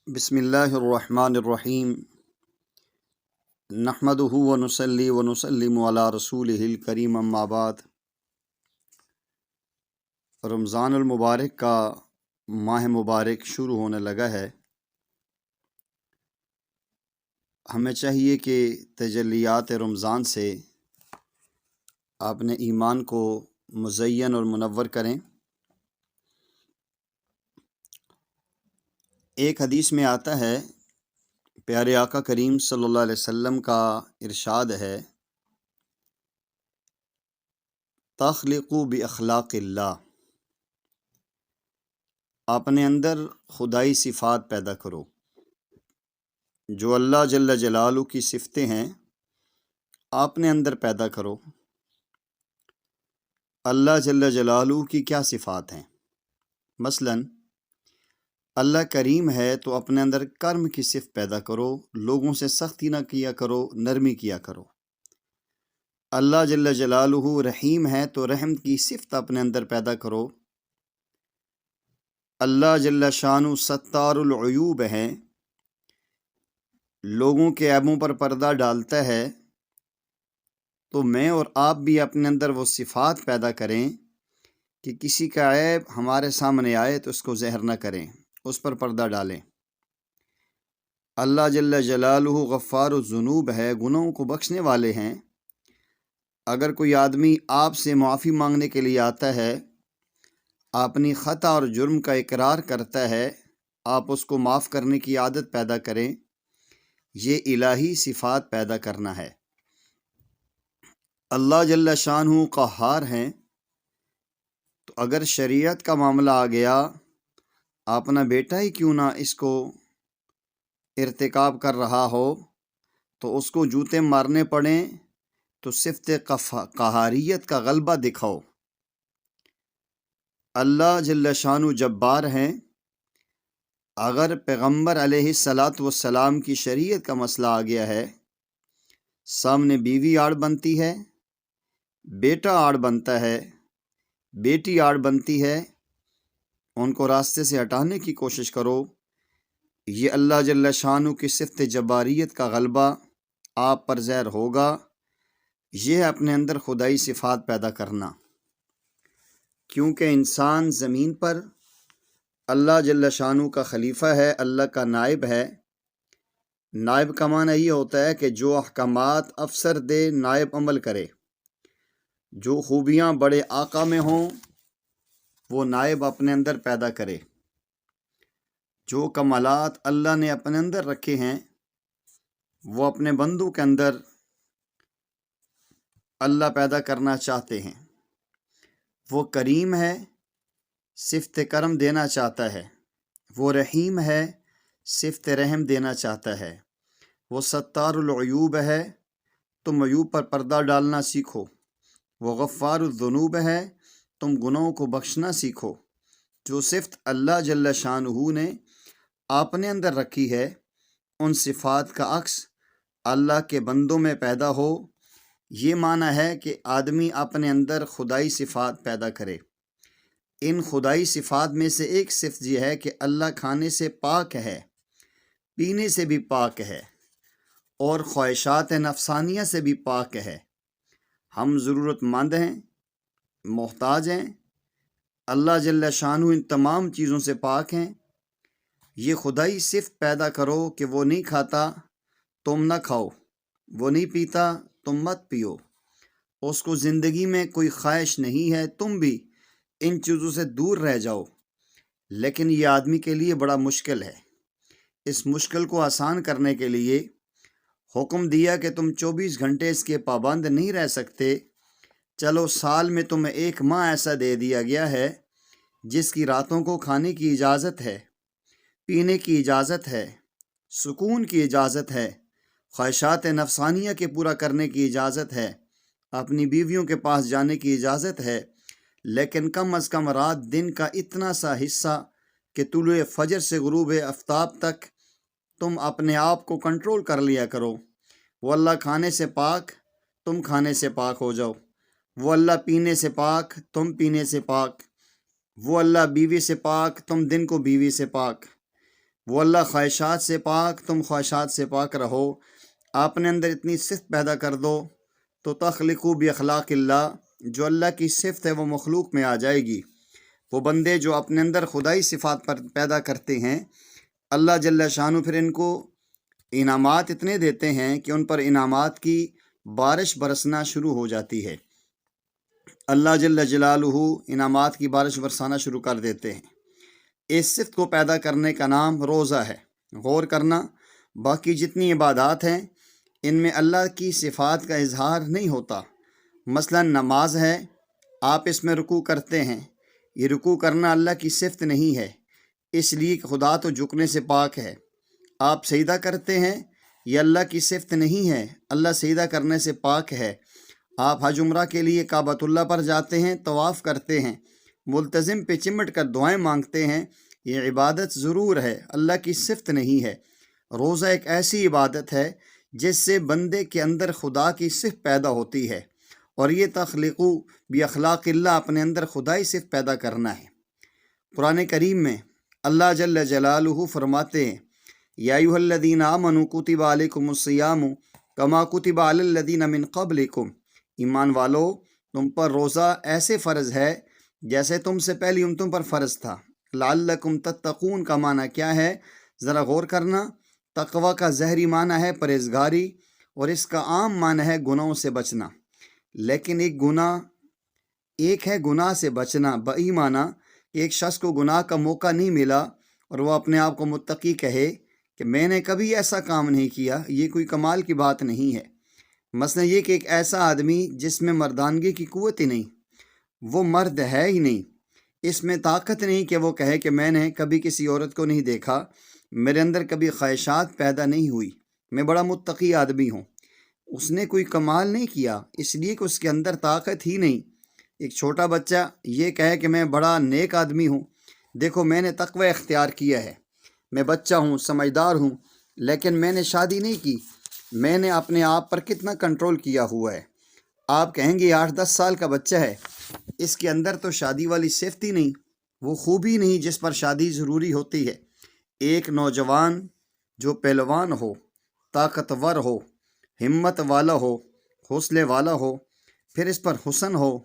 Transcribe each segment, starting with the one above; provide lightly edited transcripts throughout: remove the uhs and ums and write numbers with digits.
بسم اللہ الرحمن الرحیم نحمدہ ونصلی ونسلم علی رسولہ الکریم اما بعد۔ رمضان المبارک کا ماہ مبارک شروع ہونے لگا ہے۔ ہمیں چاہیے کہ تجلیات رمضان سے اپنے ایمان کو مزین اور منور کریں۔ ایک حدیث میں آتا ہے، پیارے آقا کریم صلی اللہ علیہ وسلم کا ارشاد ہے، تخلقوا باخلاق اللہ، اپنے اندر خدائی صفات پیدا کرو۔ جو اللہ جل جلالہ کی صفتیں ہیں اپنے اندر پیدا کرو۔ اللہ جل جلالہ کی کیا صفات ہیں؟ مثلاً اللہ کریم ہے تو اپنے اندر کرم کی صفت پیدا کرو، لوگوں سے سختی نہ کیا کرو، نرمی کیا کرو۔ اللہ جل جلالہ رحیم ہے تو رحم کی صفت اپنے اندر پیدا کرو۔ اللہ جل شانہ ستار العیوب ہے، لوگوں کے عیبوں پر پردہ ڈالتا ہے، تو میں اور آپ بھی اپنے اندر وہ صفات پیدا کریں کہ کسی کا عیب ہمارے سامنے آئے تو اس کو ظاہر نہ کریں، اس پر پردہ ڈالیں۔ اللہ جل جلالہ غفار الذنوب ہے، گناہوں کو بخشنے والے ہیں۔ اگر کوئی آدمی آپ سے معافی مانگنے کے لیے آتا ہے، اپنی خطا اور جرم کا اقرار کرتا ہے، آپ اس کو معاف کرنے کی عادت پیدا کریں۔ یہ الہی صفات پیدا کرنا ہے۔ اللہ جل شانہ قہار ہیں، تو اگر شریعت کا معاملہ آ گیا، اپنا بیٹا ہی کیوں نہ اس کو ارتکاب کر رہا ہو تو اس کو جوتے مارنے پڑیں، تو صفت قہاریت کا غلبہ دکھاؤ۔ اللہ جل شانہ جبار ہیں، اگر پیغمبر علیہ الصلاۃ والسلام کی شریعت کا مسئلہ آ گیا ہے، سامنے بیوی آڑ بنتی ہے، بیٹا آڑ بنتا ہے، بیٹی آڑ بنتی ہے، ان کو راستے سے ہٹانے کی کوشش کرو۔ یہ اللہ جل شانہ کی صفت جباریت کا غلبہ آپ پر ظاہر ہوگا۔ یہ اپنے اندر خدائی صفات پیدا کرنا، کیونکہ انسان زمین پر اللہ جل شانہ کا خلیفہ ہے، اللہ کا نائب ہے۔ نائب کا معنی یہ ہوتا ہے کہ جو احکامات افسر دے نائب عمل کرے، جو خوبیاں بڑے آقا میں ہوں وہ نائب اپنے اندر پیدا کرے۔ جو کمالات اللہ نے اپنے اندر رکھے ہیں وہ اپنے بندوں کے اندر اللہ پیدا کرنا چاہتے ہیں۔ وہ کریم ہے، صفت کرم دینا چاہتا ہے۔ وہ رحیم ہے، صفت رحم دینا چاہتا ہے۔ وہ ستار العیوب ہے، تم عیوب پر پردہ ڈالنا سیکھو۔ وہ غفار الذنوب ہے، تم گناہوں کو بخشنا سیکھو۔ جو صفت اللہ جل شانہ نے اپنے اندر رکھی ہے، ان صفات کا عکس اللہ کے بندوں میں پیدا ہو۔ یہ معنی ہے کہ آدمی اپنے اندر خدائی صفات پیدا کرے۔ ان خدائی صفات میں سے ایک صفت یہ ہے کہ اللہ کھانے سے پاک ہے، پینے سے بھی پاک ہے، اور خواہشات نفسانیہ سے بھی پاک ہے۔ ہم ضرورت مند ہیں، محتاج ہیں، اللہ جل شانہ ان تمام چیزوں سے پاک ہیں۔ یہ خدائی صفت پیدا کرو کہ وہ نہیں کھاتا تم نہ کھاؤ، وہ نہیں پیتا تم مت پیو، اس کو زندگی میں کوئی خواہش نہیں ہے، تم بھی ان چیزوں سے دور رہ جاؤ۔ لیکن یہ آدمی کے لیے بڑا مشکل ہے۔ اس مشکل کو آسان کرنے کے لیے حکم دیا کہ تم 24 گھنٹے اس کے پابند نہیں رہ سکتے۔ چلو سال میں تمہیں 1 ماہ ایسا دے دیا گیا ہے جس کی راتوں کو کھانے کی اجازت ہے، پینے کی اجازت ہے، سکون کی اجازت ہے، خواہشات نفسانیہ کے پورا کرنے کی اجازت ہے، اپنی بیویوں کے پاس جانے کی اجازت ہے، لیکن کم از کم رات دن کا اتنا سا حصہ کہ طلوع فجر سے غروب آفتاب تک تم اپنے آپ کو کنٹرول کر لیا کرو۔ وہ اللہ کھانے سے پاک، تم کھانے سے پاک ہو جاؤ۔ وہ اللہ پینے سے پاک، تم پینے سے پاک۔ وہ اللہ بیوی سے پاک، تم دن کو بیوی سے پاک۔ وہ اللہ خواہشات سے پاک، تم خواہشات سے پاک رہو، آپ نے اندر اتنی صفت پیدا کر دو تو تخلقو باخلاق اللہ، جو اللہ کی صفت ہے وہ مخلوق میں آ جائے گی۔ وہ بندے جو اپنے اندر خدائی صفات پر پیدا کرتے ہیں، اللہ جل شانہ پھر ان کو انعامات اتنے دیتے ہیں کہ ان پر انعامات کی بارش برسنا شروع ہو جاتی ہے۔ اللہ جل جلالہ انعامات کی بارش برسانا شروع کر دیتے ہیں۔ اس صفت کو پیدا کرنے کا نام روزہ ہے۔ غور کرنا، باقی جتنی عبادات ہیں ان میں اللہ کی صفات کا اظہار نہیں ہوتا۔ مثلا نماز ہے، آپ اس میں رکوع کرتے ہیں، یہ رکوع کرنا اللہ کی صفت نہیں ہے، اس لیے کہ خدا تو جھکنے سے پاک ہے۔ آپ سجدہ کرتے ہیں، یہ اللہ کی صفت نہیں ہے، اللہ سجدہ کرنے سے پاک ہے۔ آپ حج عمرہ کے لیے کعبۃ اللہ پر جاتے ہیں، طواف کرتے ہیں، ملتزم پہ چمٹ کر دعائیں مانگتے ہیں، یہ عبادت ضرور ہے، اللہ کی صفت نہیں ہے۔ روزہ ایک ایسی عبادت ہے جس سے بندے کے اندر خدا کی صفت پیدا ہوتی ہے، اور یہ تخلقو باخلاق اللہ، اپنے اندر خدائی صفت پیدا کرنا ہے۔ قرآن کریم میں اللہ جل جلالہ فرماتے ہیں، یا ایھا الذین آمنوا کتب علیکم الصیام کما کتب علی الذین من قبلکم، ایمان والو تم پر روزہ ایسے فرض ہے جیسے تم سے پہلی امتوں پر فرض تھا۔ لعلکم تتقون کا معنی کیا ہے؟ ذرا غور کرنا۔ تقوی کا ظاہری معنی ہے پرہیزگاری، اور اس کا عام معنی ہے گناہوں سے بچنا۔ لیکن ایک ہے گناہ سے بچنا بئی معنی کہ ایک شخص کو گناہ کا موقع نہیں ملا اور وہ اپنے آپ کو متقی کہے کہ میں نے کبھی ایسا کام نہیں کیا، یہ کوئی کمال کی بات نہیں ہے۔ مثلا یہ کہ ایک ایسا آدمی جس میں مردانگی کی قوت ہی نہیں، وہ مرد ہے ہی نہیں، اس میں طاقت نہیں کہ وہ کہے کہ میں نے کبھی کسی عورت کو نہیں دیکھا، میرے اندر کبھی خواہشات پیدا نہیں ہوئی، میں بڑا متقی آدمی ہوں، اس نے کوئی کمال نہیں کیا، اس لیے کہ اس کے اندر طاقت ہی نہیں۔ ایک چھوٹا بچہ یہ کہے کہ میں بڑا نیک آدمی ہوں، دیکھو میں نے تقوی اختیار کیا ہے، میں بچہ ہوں، سمجھدار ہوں، لیکن میں نے شادی نہیں کی، میں نے اپنے آپ پر کتنا کنٹرول کیا ہوا ہے۔ آپ کہیں گے 8-10 سال کا بچہ ہے، اس کے اندر تو شادی والی صفت ہی نہیں، وہ خوبی نہیں جس پر شادی ضروری ہوتی ہے۔ ایک نوجوان جو پہلوان ہو، طاقتور ہو، ہمت والا ہو، حوصلے والا ہو، پھر اس پر حسن ہو،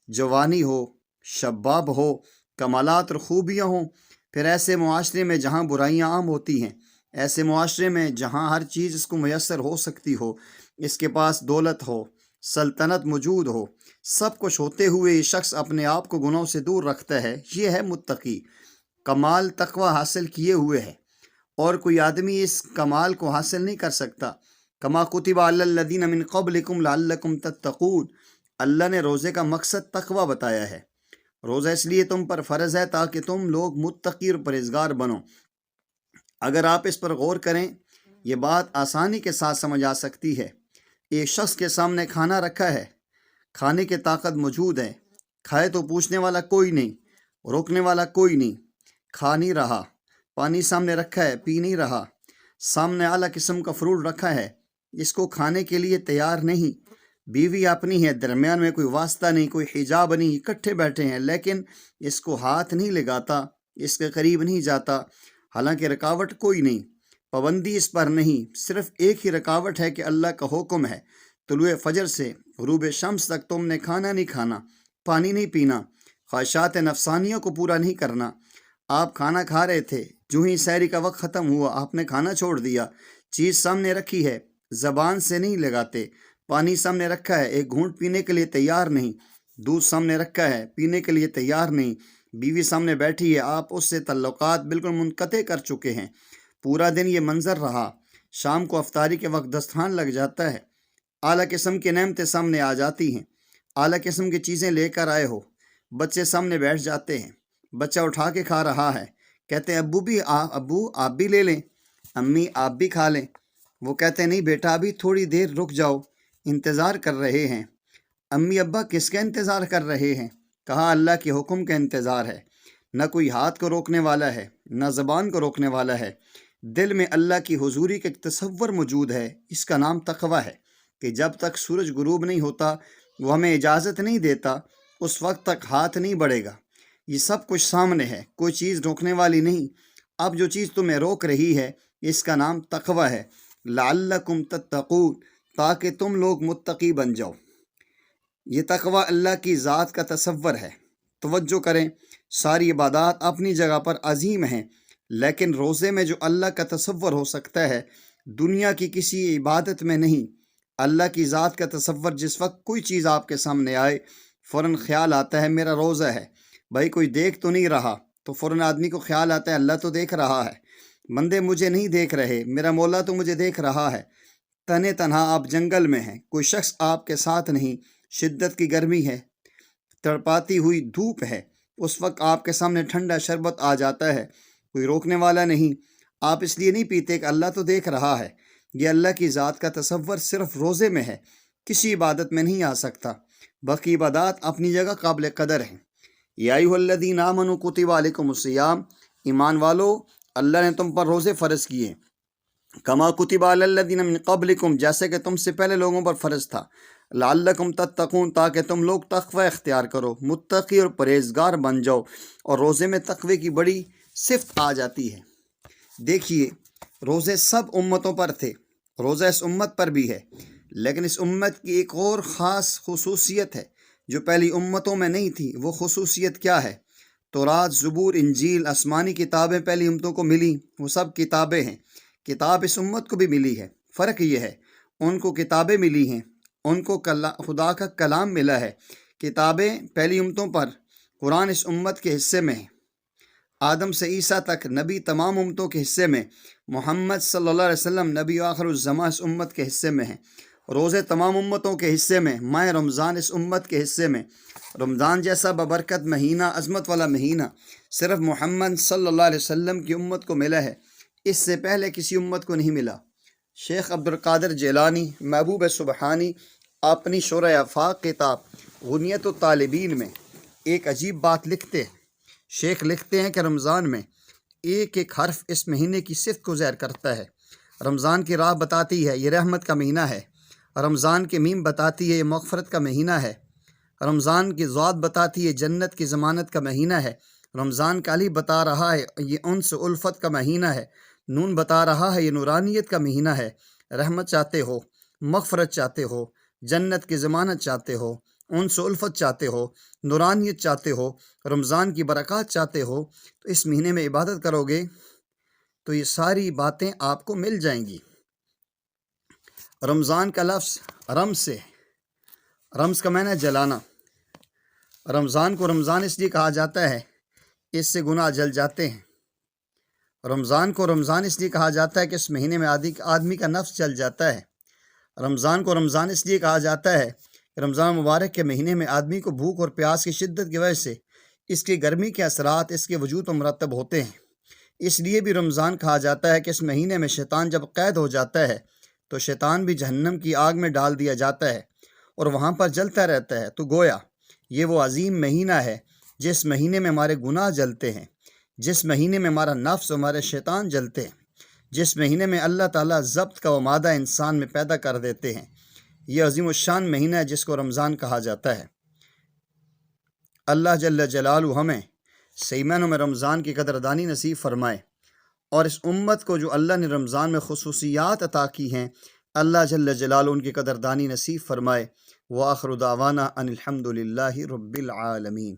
جوانی ہو، شباب ہو، کمالات اور خوبیاں ہوں، پھر ایسے معاشرے میں جہاں برائیاں عام ہوتی ہیں، ایسے معاشرے میں جہاں ہر چیز اس کو میسر ہو سکتی ہو، اس کے پاس دولت ہو، سلطنت موجود ہو، سب کچھ ہوتے ہوئے یہ شخص اپنے آپ کو گناہوں سے دور رکھتا ہے، یہ ہے متقی، کمال تقوی حاصل کیے ہوئے ہے۔ اور کوئی آدمی اس کمال کو حاصل نہیں کر سکتا۔ کما کتب علی الذین من قبلکم لعلکم تتقون، اللہ نے روزے کا مقصد تقوی بتایا ہے۔ روزہ اس لیے تم پر فرض ہے تاکہ تم لوگ متقی اور پرہیزگار بنو۔ اگر آپ اس پر غور کریں، یہ بات آسانی کے ساتھ سمجھ آ سکتی ہے۔ ایک شخص کے سامنے کھانا رکھا ہے، کھانے کی طاقت موجود ہے، کھائے تو پوچھنے والا کوئی نہیں، روکنے والا کوئی نہیں، کھا نہیں رہا، پانی سامنے رکھا ہے، پی نہیں رہا، سامنے اعلیٰ قسم کا فروٹ رکھا ہے، اس کو کھانے کے لیے تیار نہیں، بیوی اپنی ہے، درمیان میں کوئی واسطہ نہیں، کوئی حجاب نہیں، اکٹھے بیٹھے ہیں، لیکن اس کو ہاتھ نہیں لگاتا، اس کے قریب نہیں جاتا، حالانکہ رکاوٹ کوئی نہیں، پابندی اس پر نہیں، صرف ایک ہی رکاوٹ ہے کہ اللہ کا حکم ہے طلوع فجر سے غروب شمس تک تم نے کھانا نہیں کھانا، پانی نہیں پینا، خواہشات نفسانیوں کو پورا نہیں کرنا۔ آپ کھانا کھا رہے تھے، جو ہی سحری کا وقت ختم ہوا آپ نے کھانا چھوڑ دیا، چیز سامنے رکھی ہے، زبان سے نہیں لگاتے، پانی سامنے رکھا ہے، ایک گھونٹ پینے کے لیے تیار نہیں، دودھ سامنے رکھا ہے، پینے کے لیے تیار نہیں، بیوی سامنے بیٹھی ہے، آپ اس سے تعلقات بالکل منقطع کر چکے ہیں، پورا دن یہ منظر رہا، شام کو افطاری کے وقت دسترخوان لگ جاتا ہے، اعلیٰ قسم کی نعمتیں سامنے آ جاتی ہیں، اعلیٰ قسم کی چیزیں لے کر آئے ہو، بچے سامنے بیٹھ جاتے ہیں، بچہ اٹھا کے کھا رہا ہے، کہتے ہیں ابو آپ بھی لے لیں، امی آپ بھی کھا لیں، وہ کہتے ہیں نہیں بیٹا ابھی تھوڑی دیر رک جاؤ، انتظار کر رہے ہیں۔ امی ابا کس کا انتظار کر رہے ہیں؟ کہا اللہ کے حکم کا انتظار ہے۔ نہ کوئی ہاتھ کو روکنے والا ہے، نہ زبان کو روکنے والا ہے، دل میں اللہ کی حضوری کا ایک تصور موجود ہے، اس کا نام تقوی ہے، کہ جب تک سورج غروب نہیں ہوتا وہ ہمیں اجازت نہیں دیتا، اس وقت تک ہاتھ نہیں بڑھے گا، یہ سب کچھ سامنے ہے، کوئی چیز روکنے والی نہیں، اب جو چیز تمہیں روک رہی ہے اس کا نام تقوی ہے، لعلکم تتقون، تاکہ تم لوگ متقی بن جاؤ۔ یہ تقوی اللہ کی ذات کا تصور ہے۔ توجہ کریں، ساری عبادات اپنی جگہ پر عظیم ہیں، لیکن روزے میں جو اللہ کا تصور ہو سکتا ہے دنیا کی کسی عبادت میں نہیں۔ اللہ کی ذات کا تصور، جس وقت کوئی چیز آپ کے سامنے آئے فوراً خیال آتا ہے میرا روزہ ہے، بھائی کوئی دیکھ تو نہیں رہا، تو فوراً آدمی کو خیال آتا ہے اللہ تو دیکھ رہا ہے، بندے مجھے نہیں دیکھ رہے، میرا مولا تو مجھے دیکھ رہا ہے۔ تنے تنہا آپ جنگل میں ہیں، کوئی شخص آپ کے ساتھ نہیں، شدت کی گرمی ہے، تڑپاتی ہوئی دھوپ ہے، اس وقت آپ کے سامنے ٹھنڈا شربت آ جاتا ہے، کوئی روکنے والا نہیں، آپ اس لیے نہیں پیتے کہ اللہ تو دیکھ رہا ہے۔ یہ اللہ کی ذات کا تصور صرف روزے میں ہے، کسی عبادت میں نہیں آ سکتا۔ باقی عبادات اپنی جگہ قابل قدر ہیں۔ یا ایھا الذین آمنوا کتب علیکم الصیام، ایمان والو اللہ نے تم پر روزے فرض کیے، کما کتب علی الذین من قبلکم، جیسے کہ تم سے پہلے لوگوں پر فرض تھا، لعلکم تتقون، تاکہ تم لوگ تقوی اختیار کرو، متقی اور پرہیزگار بن جاؤ۔ اور روزے میں تقوی کی بڑی صفت آ جاتی ہے۔ دیکھیے، روزے سب امتوں پر تھے، روزہ اس امت پر بھی ہے، لیکن اس امت کی ایک اور خاص خصوصیت ہے جو پہلی امتوں میں نہیں تھی۔ وہ خصوصیت کیا ہے؟ تورات، زبور، انجیل، آسمانی کتابیں پہلی امتوں کو ملی، وہ سب کتابیں ہیں۔ کتاب اس امت کو بھی ملی ہے، فرق یہ ہے ان کو کتابیں ملی ہیں، ان کو خدا کا کلام ملا ہے۔ کتابیں پہلی امتوں پر، قرآن اس امت کے حصے میں ہے، آدم سے عیسیٰ تک نبی تمام امتوں کے حصے میں، محمد صلی اللہ علیہ وسلم نبی آخر الزماں اس امت کے حصے میں ہیں۔ روزے تمام امتوں کے حصے میں، ماہ رمضان اس امت کے حصے میں۔ رمضان جیسا ببرکت مہینہ، عظمت والا مہینہ صرف محمد صلی اللہ علیہ وسلم کی امت کو ملا ہے، اس سے پہلے کسی امت کو نہیں ملا۔ شیخ عبدالقادر جیلانی محبوب سبحانی اپنی شرح آفاق کتاب غنیت الطالبین میں ایک عجیب بات لکھتے ہیں۔ شیخ لکھتے ہیں کہ رمضان میں ایک ایک حرف اس مہینے کی صفت کو ظاہر کرتا ہے۔ رمضان کی راہ بتاتی ہے یہ رحمت کا مہینہ ہے، رمضان کی میم بتاتی ہے یہ مغفرت کا مہینہ ہے، رمضان کی ضاد بتاتی ہے جنت کی ضمانت کا مہینہ ہے، رمضان کا الف بتا رہا ہے یہ انس الفت کا مہینہ ہے، نون بتا رہا ہے یہ نورانیت کا مہینہ ہے۔ رحمت چاہتے ہو، مغفرت چاہتے ہو، جنت کی ضمانت چاہتے ہو، انس و الفت چاہتے ہو، نورانیت چاہتے ہو، رمضان کی برکات چاہتے ہو، تو اس مہینے میں عبادت کرو گے تو یہ ساری باتیں آپ کو مل جائیں گی۔ رمضان کا لفظ رمز سے، رمز کا معنی ہے جلانا۔ رمضان کو رمضان اس لیے کہا جاتا ہے اس سے گناہ جل جاتے ہیں۔ رمضان کو رمضان اس لیے کہا جاتا ہے کہ اس مہینے میں آدمی کا نفس جل جاتا ہے۔ رمضان کو رمضان اس لیے کہا جاتا ہے کہ رمضان مبارک کے مہینے میں آدمی کو بھوک اور پیاس کی شدت کی وجہ سے اس کی گرمی کے اثرات اس کے وجود پر مرتب ہوتے ہیں۔ اس لیے بھی رمضان کہا جاتا ہے کہ اس مہینے میں شیطان جب قید ہو جاتا ہے تو شیطان بھی جہنم کی آگ میں ڈال دیا جاتا ہے اور وہاں پر جلتا رہتا ہے۔ تو گویا یہ وہ عظیم مہینہ ہے جس مہینے میں ہمارے گناہ جلتے ہیں، جس مہینے میں ہمارا نفس و ہمارے شیطان جلتے ہیں، جس مہینے میں اللہ تعالیٰ ضبط کا وہ مادہ انسان میں پیدا کر دیتے ہیں۔ یہ عظیم الشان مہینہ ہے جس کو رمضان کہا جاتا ہے۔ اللہ جل جلالہ ہمیں صحیح معنوں میں رمضان کی قدردانی نصیب فرمائے، اور اس امت کو جو اللہ نے رمضان میں خصوصیات عطا کی ہیں اللہ جل جلالہ ان کی قدردانی نصیب فرمائے۔ وآخر دعوانا ان الحمد للہ رب العالمین۔